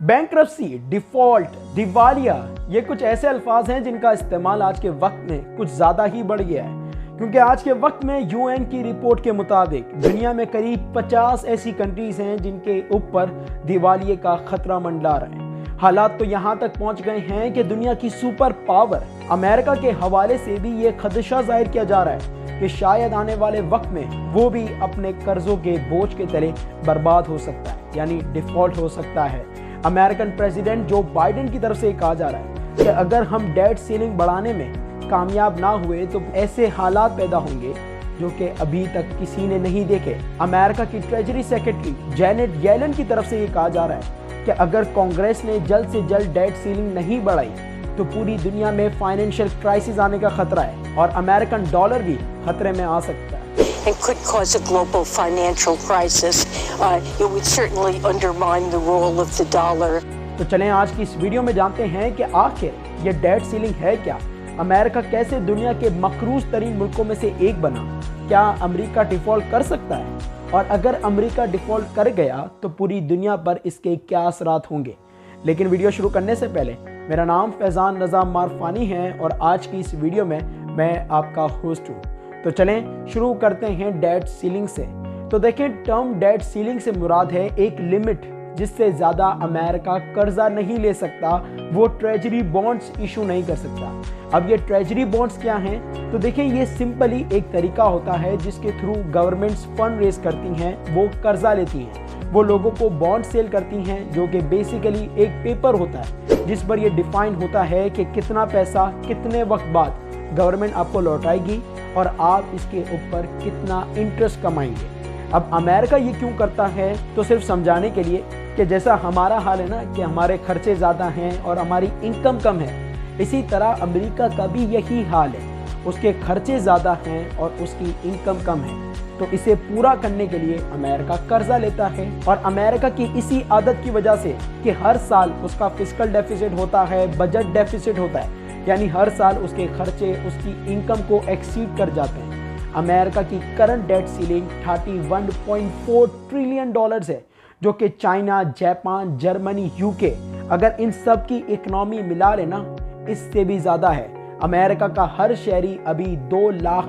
Bankruptcy, default, दिवालिया, ये कुछ ऐसे अल्फाज हैं जिनका इस्तेमाल आज के वक्त में कुछ ज़्यादा ही बढ़ गया है, क्योंकि आज के वक्त में यूएन की रिपोर्ट के मुताबिक दुनिया में करीब 50 ऐसी कंट्रीज हैं जिनके ऊपर दिवालिये का खतरा मंडरा रहा है। हालात तो यहाँ तक पहुँच गए हैं कि दुनिया की सुपर पावर अमेरिका के हवाले से भी ये खदशा जाहिर किया जा रहा है कि शायद आने वाले वक्त में वो भी अपने कर्जों के बोझ के तले बर्बाद हो सकता है, यानी डिफॉल्ट हो सकता है। अमेरिकन प्रेसिडेंट जो बाइडेन की तरफ से कहा जा रहा है कि अगर हम डेट सीलिंग बढ़ाने में कामयाब ना हुए तो ऐसे हालात पैदा होंगे जो कि अभी तक किसी ने नहीं देखे। अमेरिका की ट्रेजरी सेक्रेटरी जैनेट येलन की तरफ से ये कहा जा रहा है कि अगर कांग्रेस ने जल्द से जल्द डेट सीलिंग नहीं बढ़ाई तो पूरी दुनिया में फाइनेंशियल क्राइसिस आने का खतरा है और अमेरिकन डॉलर भी खतरे में आ सकता है। And could cause a global financial crisis. It would certainly undermine the role of the dollar. तो चलें आज की इस वीडियो में जानते हैं कि आखिर ये डेट सीलिंग है क्या, अमेरिका कैसे दुनिया के मकरूज तरीन मुल्कों में से एक बना, क्या अमेरिका डिफॉल्ट कर सकता है और अगर अमेरिका डिफॉल्ट कर गया तो पूरी दुनिया पर इसके क्या असरात होंगे। लेकिन वीडियो शुरू करने से पहले मेरा नाम फैज़ान रज़ा मारफानी है और आज की इस वीडियो में मैं आपका होस्ट हूँ। तो चलें शुरू करते हैं डेट सीलिंग से। तो देखें, टर्म डेट सीलिंग से मुराद है एक लिमिट जिससे ज़्यादा अमेरिका कर्जा नहीं ले सकता, वो ट्रेजरी बॉन्ड्स इशू नहीं कर सकता। अब ये ट्रेजरी बॉन्ड्स क्या हैं? तो देखें, ये सिंपली एक तरीका होता है जिसके थ्रू गवर्नमेंट्स फंड रेज करती हैं, वो कर्जा लेती हैं, वो लोगों को बॉन्ड सेल करती हैं, जो कि बेसिकली एक पेपर होता है जिस पर ये डिफाइन होता है कि कितना पैसा कितने वक्त बाद गवर्नमेंट आपको लौटाएगी और आप इसके ऊपर कितना इंटरेस्ट कमाएंगे। अब अमेरिका ये क्यों करता है? तो सिर्फ समझाने के लिए कि जैसा हमारा हाल है ना कि हमारे खर्चे ज़्यादा हैं और हमारी इनकम कम है, इसी तरह अमेरिका का भी यही हाल है, उसके खर्चे ज़्यादा हैं और उसकी इनकम कम है। तो इसे पूरा करने के लिए अमेरिका कर्जा लेता है और अमेरिका की इसी आदत की वजह से कि हर साल उसका फिस्कल डेफिसिट होता है, बजट डेफिसिट होता है, यानी हर साल उसके खर्चे उसकी इनकम को एक्सीड कर जाते हैं। अमेरिका की current date ceiling 31.4 trillion dollars है, जो कि चाइना, जापान, जर्मनी, यूके, अगर इन सब की इकनॉमी मिला लेना इससे भी ज़्यादा है। अमेरिका का हर शहरी अभी $2 लाख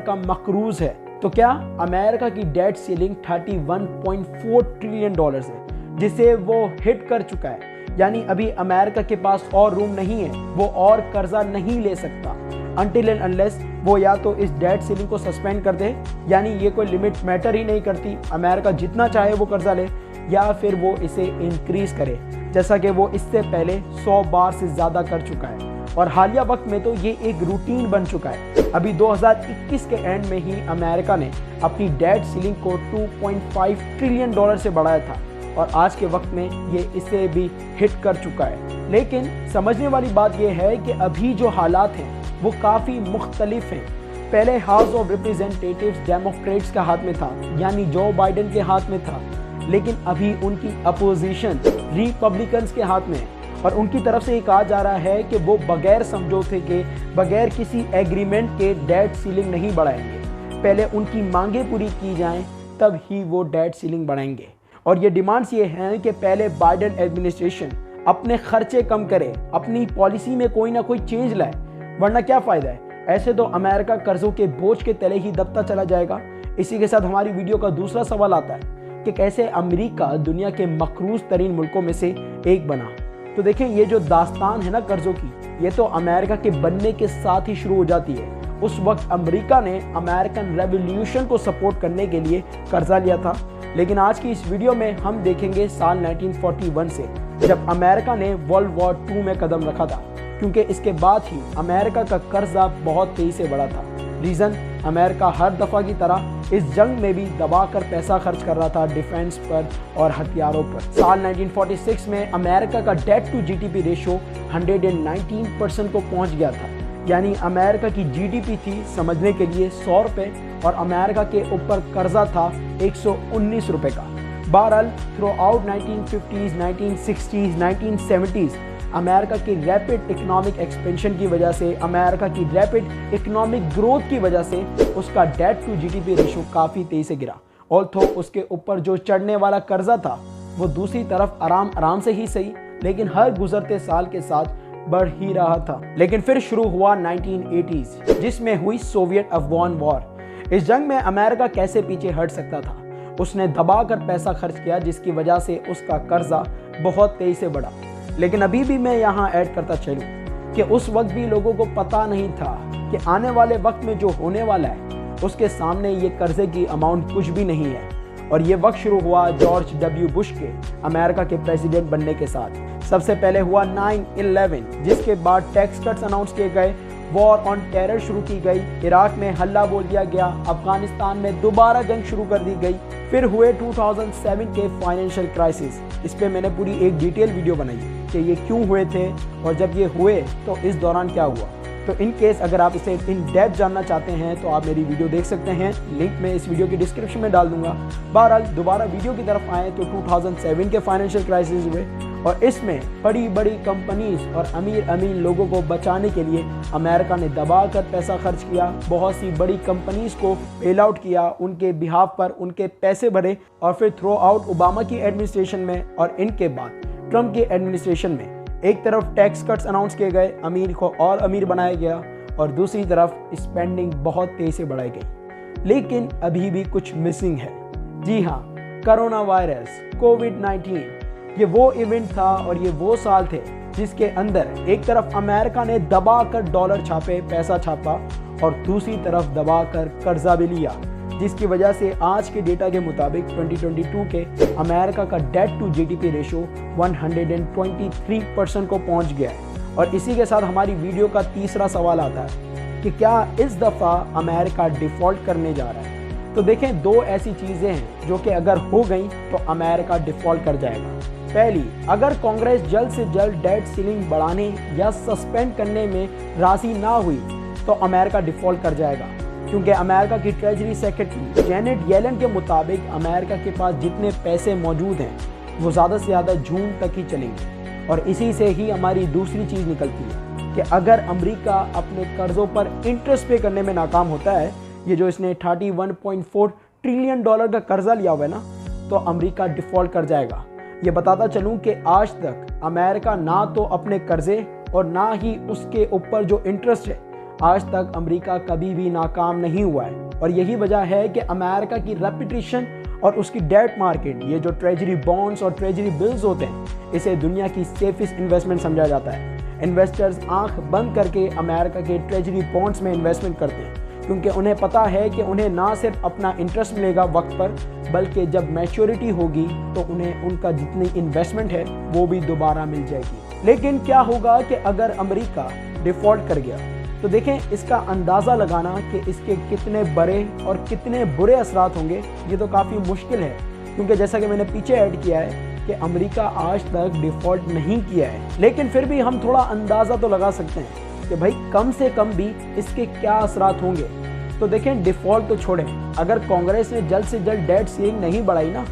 का मकरूज है। तो क्या अमेरिका की डेट सीलिंग 31.4 ट्रिलियन डॉलर्स है जिसे वो हिट कर चुका है, यानी अभी अमेरिका के पास और रूम नहीं है, वो और कर्जा नहीं ले सकता अनटिल एंड अनलेस वो या तो इस डेट सीलिंग को सस्पेंड कर दे, यानी ये कोई लिमिट मैटर ही नहीं करती, अमेरिका जितना चाहे वो कर्जा ले, या फिर वो इसे इंक्रीज करे जैसा कि वो इससे पहले 100 बार से ज़्यादा कर चुका है और हालिया वक्त में तो ये एक रूटीन बन चुका है। अभी 2021 के एंड में ही अमेरिका ने अपनी डेट सीलिंग को 2.5 ट्रिलियन डॉलर से बढ़ाया था और आज के वक्त में ये इसे भी हिट कर चुका है। लेकिन समझने वाली बात यह है कि अभी जो हालात हैं वो काफ़ी मुख्तलिफ हैं। पहले हाउस ऑफ रिप्रेजेंटेटिव्स डेमोक्रेट्स के हाथ में था, यानी जो बाइडेन के हाथ में था, लेकिन अभी उनकी अपोजिशन रिपब्लिकन्स के हाथ में है और उनकी तरफ से ये कहा जा रहा है कि वो बगैर समझौते के, बगैर किसी एग्रीमेंट के डेट सीलिंग नहीं बढ़ाएंगे। पहले उनकी मांगें पूरी की जाएं तब ही वो डेट सीलिंग बढ़ाएंगे और ये डिमांड्स ये हैं कि पहले बाइडेन एडमिनिस्ट्रेशन अपने खर्चे कम करे, अपनी पॉलिसी में कोई ना कोई चेंज लाए, वरना क्या फ़ायदा है? ऐसे तो अमेरिका कर्जों के बोझ के तले ही दबता चला जाएगा। इसी के साथ हमारी वीडियो का दूसरा सवाल आता है कि कैसे अमेरिका दुनिया के मकरूज तरीन मुल्कों में से एक बना। तो देखें, ये जो दास्तान है ना कर्जों की, ये तो अमेरिका के बनने के साथ ही शुरू हो जाती है। उस वक्त अमेरिका ने अमेरिकन रेवोल्यूशन को सपोर्ट करने के लिए कर्जा लिया था, लेकिन आज की इस वीडियो में हम देखेंगे साल 1941 से, जब अमेरिका ने वर्ल्ड वॉर 2 में कदम रखा था, क्योंकि इसके बाद ही अमेरिका का कर्जा बहुत तेजी से बढ़ा था। रीज़न, अमेरिका हर दफ़ा की तरह इस जंग में भी दबाकर पैसा खर्च कर रहा था डिफेंस पर और हथियारों पर। साल 1946 में अमेरिका का डेट टू जीडीपी रेशो 119% को पहुंच गया था, यानी अमेरिका की जीडीपी थी समझने के लिए 100 रुपये और अमेरिका के ऊपर कर्जा था 119 रुपये का। बहरहाल through out 1950s, 1960s, 1970s America की रैपिड इकोनॉमिक एक्सपेंशन की वजह से, अमेरिका की रैपिड इकोनॉमिक ग्रोथ की वजह से उसका डेट टू जीडीपी रेशो काफ़ी तेज़ी से गिरा। ऑल्थो उसके ऊपर जो चढ़ने वाला कर्जा था वो दूसरी तरफ आराम आराम से ही सही लेकिन हर गुजरते साल के साथ बढ़ ही रहा था। लेकिन फिर शुरू हुआ 1980s जिसमें हुई सोवियत अफगान वॉर। इस जंग में अमेरिका कैसे पीछे हट सकता था। उसने दबाकर पैसा खर्च किया जिसकी वजह से उसका कर्जा बहुत तेजी से बढ़ा। लेकिन अभी भी मैं यहाँ ऐड करता चलूँ कि उस वक्त भी लोगों को पता नहीं था कि आने वाले वक्त में जो होने वाला है उसके सामने ये कर्जे की अमाउंट कुछ भी नहीं है। और ये वक्त शुरू हुआ जॉर्ज डब्ल्यू बुश के अमेरिका के प्रेसिडेंट बनने के साथ। सबसे पहले हुआ 9/11 जिसके बाद टैक्स कट्स अनाउंस किए गए, वॉर ऑन टेरर शुरू की गई, इराक में हल्ला बोल दिया गया, अफगानिस्तान में दोबारा जंग शुरू कर दी गई। फिर हुए 2007 के फाइनेंशियल क्राइसिस। इस पे मैंने पूरी एक डिटेल वीडियो बनाई कि ये क्यों हुए थे और जब ये हुए तो इस दौरान क्या हुआ। तो इन केस अगर आप इसे इन डेप्थ जानना चाहते हैं तो आप मेरी वीडियो देख सकते हैं, लिंक मैं इस वीडियो की डिस्क्रिप्शन में डाल दूंगा। बहरहाल दोबारा वीडियो की तरफ आए तो 2007 के फाइनेंशियल क्राइसिस हुए और इसमें बड़ी बड़ी कंपनीज और अमीर लोगों को बचाने के लिए अमेरिका ने दबाकर पैसा खर्च किया। बहुत सी बड़ी कंपनीज को बेल आउट किया, उनके बिहाफ पर उनके पैसे भरे और फिर थ्रू आउट ओबामा की एडमिनिस्ट्रेशन में और इनके बाद ट्रंप की एडमिनिस्ट्रेशन में एक तरफ टैक्स कट्स अनाउंस किए गए, अमीर को और अमीर बनाया गया और दूसरी तरफ स्पेंडिंग बहुत तेजी से बढ़ाई गई। लेकिन अभी भी कुछ मिसिंग है। जी हाँ, कोरोना वायरस कोविड-19 ये वो इवेंट था और ये वो साल थे जिसके अंदर एक तरफ अमेरिका ने दबाकर डॉलर छापे, पैसा छापा और दूसरी तरफ दबाकर कर्जा भी लिया, जिसकी वजह से आज के डेटा के मुताबिक 2022 के अमेरिका का डेट टू जीडीपी रेशो 123% को पहुंच गया है। और इसी के साथ हमारी वीडियो का तीसरा सवाल आता है कि क्या इस दफ़ा अमेरिका डिफ़ॉल्ट करने जा रहा है। तो देखें, दो ऐसी चीज़ें हैं जो कि अगर हो गई तो अमेरिका डिफ़ॉल्ट कर जाएगा। पहली, अगर कांग्रेस जल्द से जल्द डेट सीलिंग बढ़ाने या सस्पेंड करने में राजी ना हुई तो अमेरिका डिफ़ॉल्ट कर जाएगा, क्योंकि अमेरिका की ट्रेजरी सेक्रेटरी जेनेट येलन के मुताबिक अमेरिका के पास जितने पैसे मौजूद हैं वो ज़्यादा से ज़्यादा जून तक ही चलेंगे। और इसी से ही हमारी दूसरी चीज़ निकलती है कि अगर अमेरिका अपने कर्ज़ों पर इंटरेस्ट पे करने में नाकाम होता है, ये जो इसने 31.4 ट्रिलियन डॉलर का कर्जा लिया हुआ है ना, तो अमेरिका डिफ़ॉल्ट कर जाएगा। ये बताता चलूँ कि आज तक अमेरिका ना तो अपने कर्जे और ना ही उसके ऊपर जो इंटरेस्ट है, आज तक अमेरिका कभी भी नाकाम नहीं हुआ है। और यही वजह है कि अमेरिका की रेपुटेशन और उसकी डेट मार्केट, ये जो ट्रेजरी बॉन्ड्स और ट्रेजरी बिल्स होते हैं, इसे दुनिया की सेफेस्ट इन्वेस्टमेंट समझा जाता है। इन्वेस्टर्स आंख बंद करके अमेरिका के ट्रेजरी बॉन्ड्स में इन्वेस्टमेंट करते हैं, क्योंकि उन्हें पता है कि उन्हें ना सिर्फ अपना इंटरेस्ट मिलेगा वक्त पर, बल्कि जब मैच्योरिटी होगी तो उन्हें उनका जितनी इन्वेस्टमेंट है वो भी दोबारा मिल जाएगी। लेकिन क्या होगा कि अगर अमेरिका डिफ़ॉल्ट कर गया, तो देखें इसका अंदाज़ा लगाना कि इसके कितने बड़े और कितने बुरे असरात होंगे ये तो काफ़ी मुश्किल है, क्योंकि जैसा कि मैंने पीछे ऐड किया है कि अमेरिका आज तक डिफ़ॉल्ट नहीं किया है। लेकिन फिर भी हम थोड़ा अंदाज़ा तो लगा सकते हैं कि भाई कम से कम भी इसके क्या असरात होंगे। तो देखें, डिफ़ॉल्ट तो छोड़ें, अगर कांग्रेस ने जल्द से जल्द डेट सीलिंग नहीं बढ़ाई ना,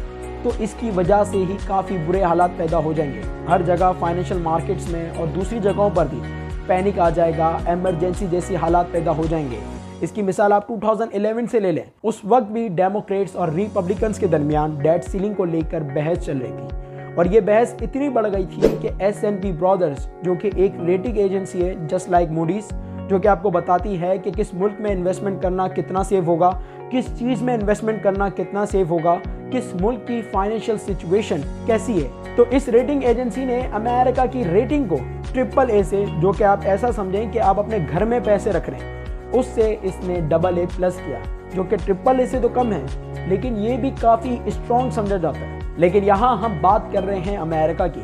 तो इसकी वजह से ही काफ़ी बुरे हालात पैदा हो जाएंगे। हर जगह फाइनेंशियल मार्केट्स में और दूसरी जगहों पर भी पैनिक आ जाएगा, इमरजेंसी जैसी हालात पैदा हो जाएंगे। इसकी मिसाल आप 2011 से ले लें। उस वक्त भी डेमोक्रेट्स और रिपब्लिकन्स के दरमियान डेट सीलिंग को लेकर बहस चल रही थी और ये बहस इतनी बढ़ गई थी कि S&P ब्रदर्स, जो कि एक रेटिंग एजेंसी है जस्ट लाइक मूडीज, जो कि आपको बताती है कि किस मुल्क में इन्वेस्टमेंट करना कितना सेफ होगा, किस चीज़ में इन्वेस्टमेंट करना कितना सेफ होगा, किस मुल्क की फाइनेंशियल सिचुएशन कैसी है। तो इस रेटिंग एजेंसी ने अमेरिका की रेटिंग को AAA से, जो कि आप ऐसा समझें कि आप अपने घर में पैसे रख रहे हैं, उससे इसने AA+ किया, जो कि AAA से तो कम है, लेकिन ये भी काफ़ी स्ट्रॉन्ग समझा जाता है। लेकिन यहाँ हम बात कर रहे हैं अमेरिका की,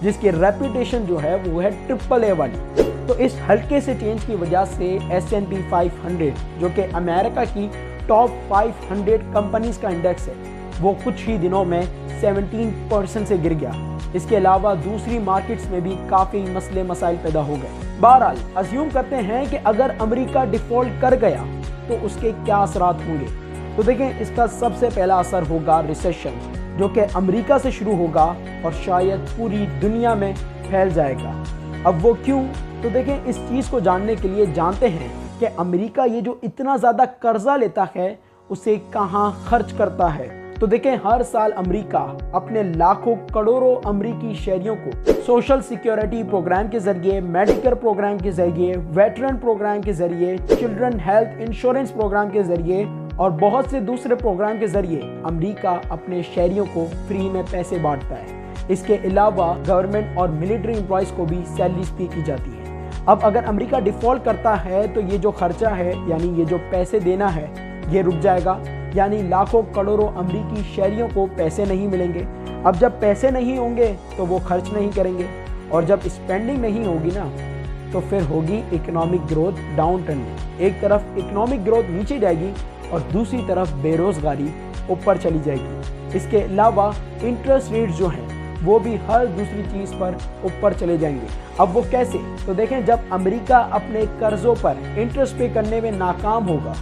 जिसकी रेपुटेशन जो है वो है AAA वाली। तो इस हल्के से चेंज की वजह से S&P 500, जो कि अमेरिका की टॉप 500 कंपनीज का इंडेक्स है, वो कुछ ही दिनों में 17% से गिर गया। इसके अलावा दूसरी मार्केट्स में भी काफ़ी मसले मसाइल पैदा हो गए। बहरहाल अज्यूम करते हैं कि अगर अमेरिका डिफ़ॉल्ट कर गया तो उसके क्या असरात होंगे। तो देखें, इसका सबसे पहला असर होगा रिसेशन, जो कि अमेरिका से शुरू होगा और शायद पूरी दुनिया में फैल जाएगा। अब वो क्यों? तो देखें, इस चीज़ को जानने के लिए जानते हैं कि अमेरिका ये जो इतना ज़्यादा कर्जा लेता है उसे कहाँ खर्च करता है। तो देखें, हर साल अमेरिका अपने लाखों करोड़ों अमेरिकी शहरियों को सोशल सिक्योरिटी प्रोग्राम के जरिए, मेडिकल प्रोग्राम के जरिए, वेटरन प्रोग्राम के जरिए, चिल्ड्रन हेल्थ इंश्योरेंस प्रोग्राम के जरिए और बहुत से दूसरे प्रोग्राम के जरिए अमेरिका अपने शहरियों को फ्री में पैसे बांटता है। इसके अलावा गवर्नमेंट और मिलिट्री एम्प्लॉयज को भी सैलरीज पे की जाती है। अब अगर अमेरिका डिफॉल्ट करता है तो ये जो खर्चा है, यानी ये जो पैसे देना है, ये रुक जाएगा, यानी लाखों करोड़ों अमेरिकी शहरियों को पैसे नहीं मिलेंगे। अब जब पैसे नहीं होंगे तो वो खर्च नहीं करेंगे, और जब स्पेंडिंग नहीं होगी ना, तो फिर होगी इकोनॉमिक ग्रोथ डाउन ट्रेंड में। एक तरफ इकोनॉमिक ग्रोथ नीचे जाएगी और दूसरी तरफ बेरोजगारी ऊपर चली जाएगी। इसके अलावा इंटरेस्ट रेट जो हैं वो भी हर दूसरी चीज़ पर ऊपर चले जाएंगे। अब वो कैसे? तो देखें, जब अमेरिका अपने कर्जों पर इंटरेस्ट पे करने में नाकाम होगा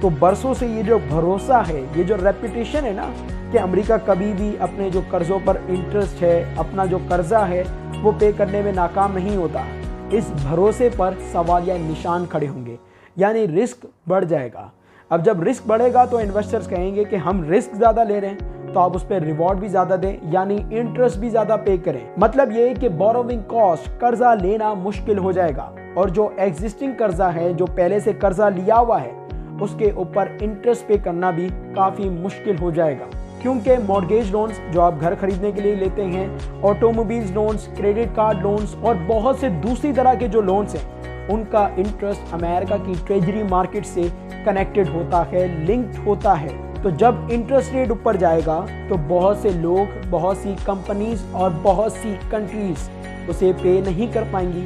तो बरसों से ये जो भरोसा है, ये जो रेपुटेशन है ना कि अमेरिका कभी भी अपने जो कर्जों पर इंटरेस्ट है, अपना जो कर्जा है वो पे करने में नाकाम नहीं होता, इस भरोसे पर सवालिया निशान खड़े होंगे, यानी रिस्क बढ़ जाएगा। अब जब रिस्क बढ़ेगा तो इन्वेस्टर्स कहेंगे कि हम रिस्क ज़्यादा ले रहे हैं तो आप उस पर रिवॉर्ड भी ज़्यादा दें, यानी इंटरेस्ट भी ज़्यादा पे करें। मतलब ये है कि बोरोविंग कॉस्ट, कर्जा लेना मुश्किल हो जाएगा, और जो एग्जिस्टिंग कर्जा है, जो पहले से कर्जा लिया हुआ है, उसके ऊपर इंटरेस्ट पे करना भी काफ़ी मुश्किल हो जाएगा। क्योंकि मॉर्गेज लोन्स जो आप घर खरीदने के लिए लेते हैं, automobiles loans, credit card loans और बहुत से दूसरी तरह के जो लोन्स हैं, उनका इंटरेस्ट अमेरिका की ट्रेजरी मार्केट से कनेक्टेड होता है, लिंक्ड होता है। तो जब इंटरेस्ट रेट ऊपर जाएगा तो बहुत से लोग, बहुत सी कंपनीज और बहुत सी कंट्रीज उसे पे नहीं कर पाएंगी,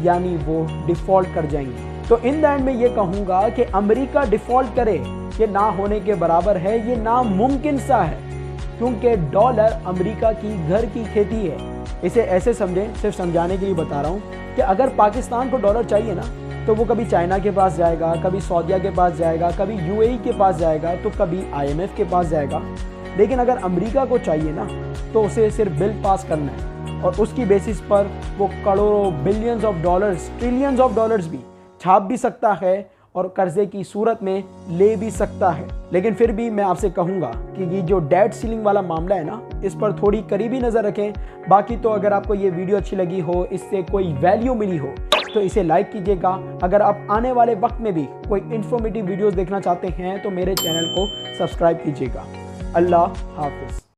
यानी वो डिफॉल्ट कर जाएंगी। तो इन द एंड में ये कहूँगा कि अमेरिका डिफॉल्ट करे ये ना होने के बराबर है, ये नामुमकिन सा है, क्योंकि डॉलर अमेरिका की घर की खेती है। इसे ऐसे समझें, सिर्फ समझाने के लिए बता रहा हूँ कि अगर पाकिस्तान को डॉलर चाहिए ना तो वो कभी चाइना के पास जाएगा, कभी सऊदीया के पास जाएगा, कभी यूएई के पास जाएगा, तो कभी आईएमएफ के पास जाएगा। लेकिन अगर अमेरिका को चाहिए ना तो उसे सिर्फ बिल पास करना है, और उसकी बेसिस पर वो करोड़ों, billions of dollars, trillions of dollars भी छाप भी सकता है और कर्जे की सूरत में ले भी सकता है। लेकिन फिर भी मैं आपसे कहूँगा कि ये जो डेट सीलिंग वाला मामला है ना, इस पर थोड़ी करीबी नज़र रखें। बाकी तो अगर आपको ये वीडियो अच्छी लगी हो, इससे कोई वैल्यू मिली हो, तो इसे लाइक कीजिएगा। अगर आप आने वाले वक्त में भी कोई इन्फॉर्मेटिव वीडियोस देखना चाहते हैं तो मेरे चैनल को सब्सक्राइब कीजिएगा। अल्लाह हाफिज़।